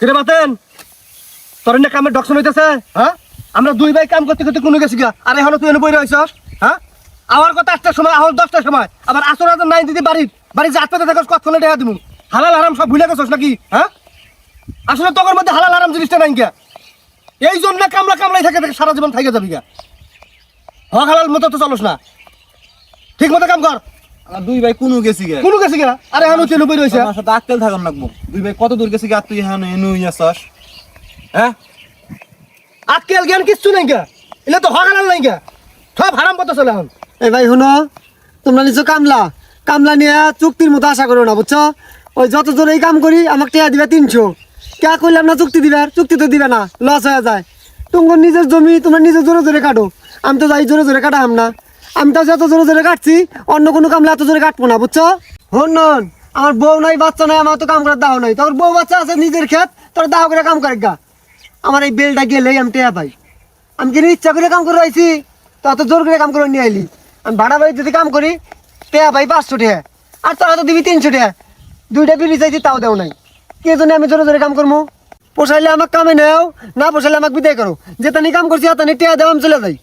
কিরে বাতেন তোর না কামের ডকশন হইতেছে হ্যাঁ আমরা দুই ভাই কাম করতে করতে কোনো গেছি গা আর এখন তুই এনে বই রইছস হ্যাঁ আমার কথা 8টার সময় আহল 10টার সময় আবার আসর আজ নাই দিদি বাড়ি জাত পেতে থাকস কতক্ষণে দেখা দিমু হালাল হারাম সব ভুলে গেছস নাকি হ্যাঁ আসলে তোর মধ্যে হালাল হারাম জিনিসটা নাই গা এই জন্য কামলাই থাকে সারা জীবন থেকে যাবি গা হক হালাল মতো তো চলস না ঠিক মতো কাম কর দুই ভাই কোনো গেছি গে আরে এখন তুই এনে বই রইছ আমার সাথে আক্কেল থাকুন লাগবো দুই ভাই কত দূর গেছি গে আর তুই এখন এনু ইয়াছস হ্যাঁ আজকাল জ্ঞান কিচ্ছু নাই গা এলে তো হক হালাল নাই গা সব হারাম পথে চলে এখন এই ভাই শুনো তোমরা নিছো কামলা নিয়ে চুক্তির মতো আশা করো না বুঝছো ওই যত জোরে এই কাম করি আমাকে টেয়া দিবে 300 কে করলাম না চুক্তি দিবে চুক্তি তো দিবে না লস হয়ে যায় তোমার নিজের জমি তোমরা নিজের জোরে জোরে কাটো আমি তো যাই জোরে জোরে কাটাম না আমি তো যত জোরে জোরে কাটছি অন্য কোনো কামলা এত জোরে কাটবো না বুঝছো হন আমার বউ নাই বাচ্চা নাই আমার তো কাম করার দাও নাই তোর বউ বাচ্চা আছে নিজের ক্ষেত তোর দাও করে কাম করে গা আমার এই বেলটা গেলেই আমি টেয়া পাই আমি কিন্তু ইচ্ছা করে কাম করে আইছি তত জোর করে কাম করে নিয়ে আইলি আমি ভাড়া বাড়ি যদি কাম করি টেয়া পাই 500 টাকা আর তোরা তো দিবি 300 টাকা দুইটা বিড়ি চাইছি তাও দেও নাই কে জন্য আমি জোরে জোরে কাম করবো পোষাইলে আমাকে কামে নেও না পোষাইলে আমাকে বিদায় করো যেতানি কাম করছি হাতানি টেয়া দেও আমি চলে যাই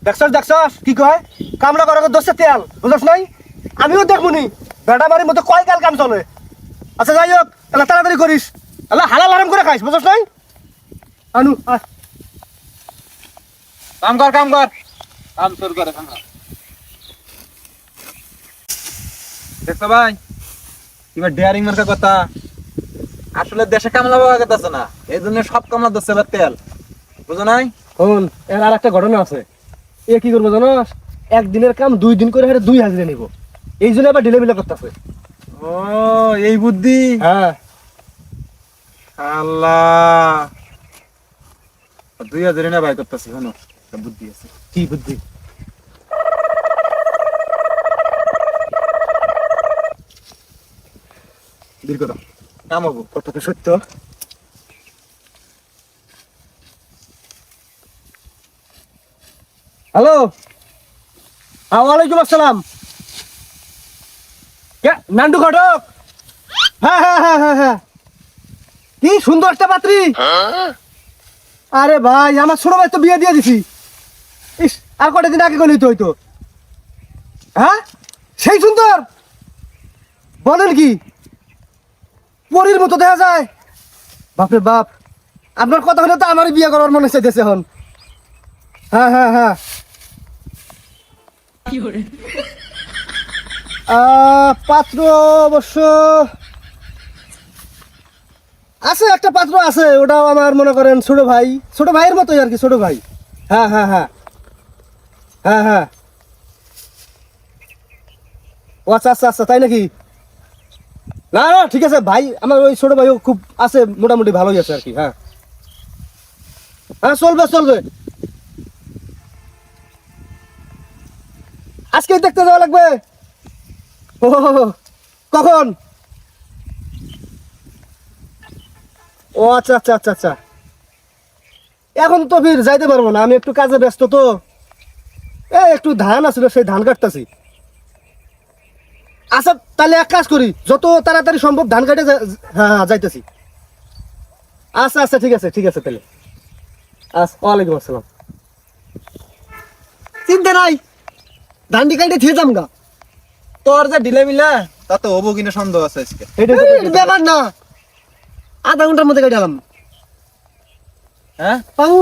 দেখছস কি কয় কামলা করার দোষে তেল বুঝছ নাই আমিও দেখবো নি বেটা বাড়ির মতো কয় কাল কাম চলে আচ্ছা যাই হোক তাহলে তাড়াতাড়ি করিস তাহলে হালাল আরাম করে খাইস বুঝছ নাই আনু আয় কাম কর কাম শুরু করে কাম কর দেখছো ভাই এবার ডেয়ারিং মার্কা কথা আসলে দেশে কামলা পাওয়া গেছে না এই জন্য সব কামলা দচ্ছে এবার তেল বুঝো নাই শোন এর আর একটা ঘটনা আছে এ কি করবো জানোস একদিনের কাম 2 দিন করে 2 হাজারে নিব এই জন্য আবার ঢিলে মিলে করতেছে ও এই বুদ্ধি হ্যাঁ আল্লাহ 2000 না ভাই করতেছি শোনো একটা বুদ্ধি আছে কি বুদ্ধি দীর্ঘ কাম হবো কত তো সত্য হ্যালো ওয়ালাইকুম আসসালাম কে নান্ডু ঘটক হ্যাঁ কি সুন্দর একটা পাত্রী আরে ভাই আমার ছোট ভাই তো বিয়ে দিয়ে দিছি ইস আর কটা দিন আগে গেলেই তো হইতো হ্যাঁ সেই সুন্দর বলেন কি পরীর মতো দেখা যায় বাপরে বাপ আপনার কথা হলে তো আমারই বিয়ে করার মনে চাইতেছে এখন হ্যাঁ পাত্র অবশ্য আছে একটা পাত্র আছে ওটাও আমার মনে করেন ছোট ভাইয়ের মতোই আর কি ছোট ভাই হ্যাঁ ও আচ্ছা তাই নাকি না ঠিক আছে ভাই আমার ওই ছোট ভাইও খুব আছে মোটামুটি ভালোই আছে আর কি হ্যাঁ চলবে আজকেই দেখতে যাওয়া লাগবে ও কখন ও আচ্ছা এখন তো ফির যাইতে পারবো না আমি একটু কাজে ব্যস্ত তো একটু ধান আছিল সেই ধান কাটতেছি আচ্ছা তাহলে এক কাজ করি যত তাড়াতাড়ি সম্ভব ধান কাটে হ্যাঁ যাইতেছি আচ্ছা ঠিক আছে তাহলে ওয়ালাইকুম আসসালাম চিন্তা নাই ধান দি কাটে থিয়ে যাম গা তোর যে ঢিলে মিলা তা তো হবো কিনা সন্দেহ আছে আজকে এটা ব্যাপার না আধা ঘন্টার মধ্যে কাটালাম হ্যাঁ পাবো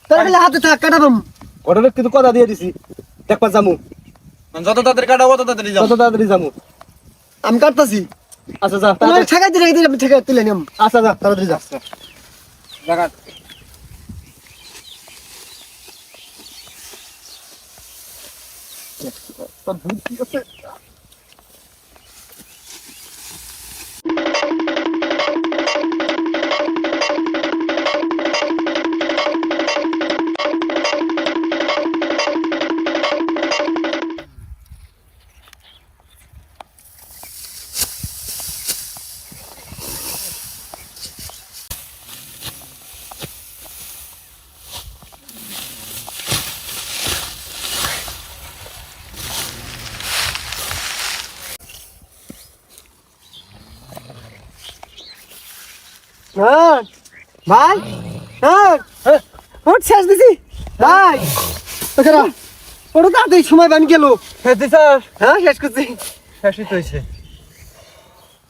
তোরা খালি হাতে থাক কাটাবাম ওটা কিন্তু কথা দিয়ে দিছি দেখবা যামু যত তাড়াতাড়ি কাটাবো তত তাড়াতাড়ি যাও কত তাড়াতাড়ি যামু আমি কাটতাছি আচ্ছা যা তোমার ঠেকাই দিলে আমি ঠেকাই তুলে নিলাম আচ্ছা যা তাড়াতাড়ি যা জায়গা তোর বুদ্ধি আছে হ্যাঁ ভাই হ্যাঁ ওট শেষ দিছি ভাই ওখানে ওটা তাড়াতাড়ি সময় বান গেল শেষ দিছস? হ্যাঁ শেষ করছি শেষই তো হইছে।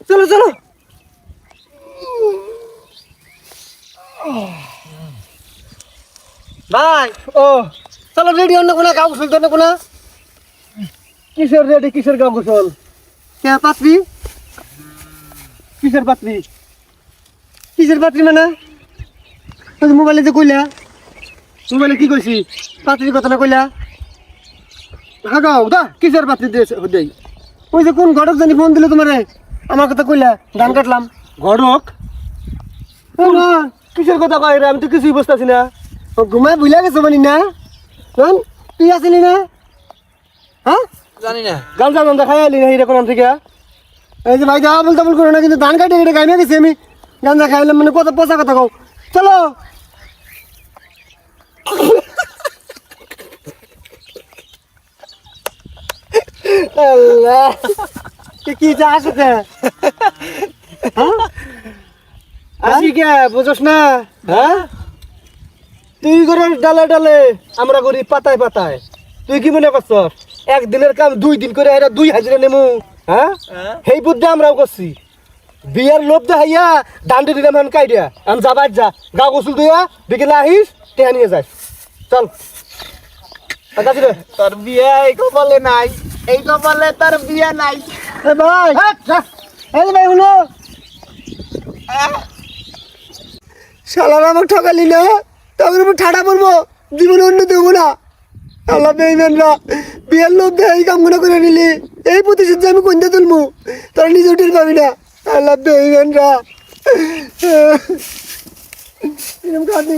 চলো চলো ভাই ও চলো রেডি অন্য কোনো গাও গোসল অন্য কোনো কিসের রেডি কিসের গাও গোসল কে পাত্রী কিসের পাত্রী কিসের পাত্রী মানে ওই যে মোবাইলে যে কইলা মোবাইলে কি কইছি পাত্রীর কথা না কইলা হ্যাঁ গাও দা কিসের পাত্রী দিয়েছে দেই ওই যে কোন ঘটক জানি ফোন দিল তোমারে আমার কথা কইলা ধান কাটলাম ঘটক ও না কিসের কথা কয় রে আমি তো কিছুই বুঝতাছি না ও ঘুমায় ভুলে গেছো মানে না শোন তুই আসলি না হ্যাঁ জানি না। গামছা গামছা খাই আলি না এরকম নাম থেকে এই যে ভাই যা বলতে বল করো না কিন্তু ধান কাটে কেটে গাইমে গেছি আমি গাঞ্জা খাইলাম মানে কত পচা কথা কও চলো আল্লাহ কি যা আসছে আসি কে বুঝছ না হ্যাঁ তুই করে ডালে ডালে আমরা করি পাতায় পাতায় তুই কি মনে করছ একদিনের কাম 2 দিন করে এরা 2 হাজিরা নেমু হ্যাঁ সেই বুদ্ধি আমরাও করছি বিয়ার লোভ দেখাইয়া ডান্ডে দিলাম এখন কাইডিয়া আমি যাবার যা গা গোসল দিয়া বিকেলে আহিস টেহা নিয়ে যাস চল আচ্ছা রে তোর বিয়ে এই কপালে নাই, এই কপালে তার বিয়ে নাই। এ ভাই এই যে ভাই শুনো শালার আমাকে ঠকালি না তখন উপর ঠাডা পড়বো জীবনে অন্য দেবো না আল্লাহ বেইমেনরা বিয়ের লোক দেয় এই কামগুলো করে নিলি এই প্রতিশোধ যে আমি কোনটা তুলবো তারা নিজে উঠে পাবি না আল্লাহ বেইমেনরা এরকম কাঁদতে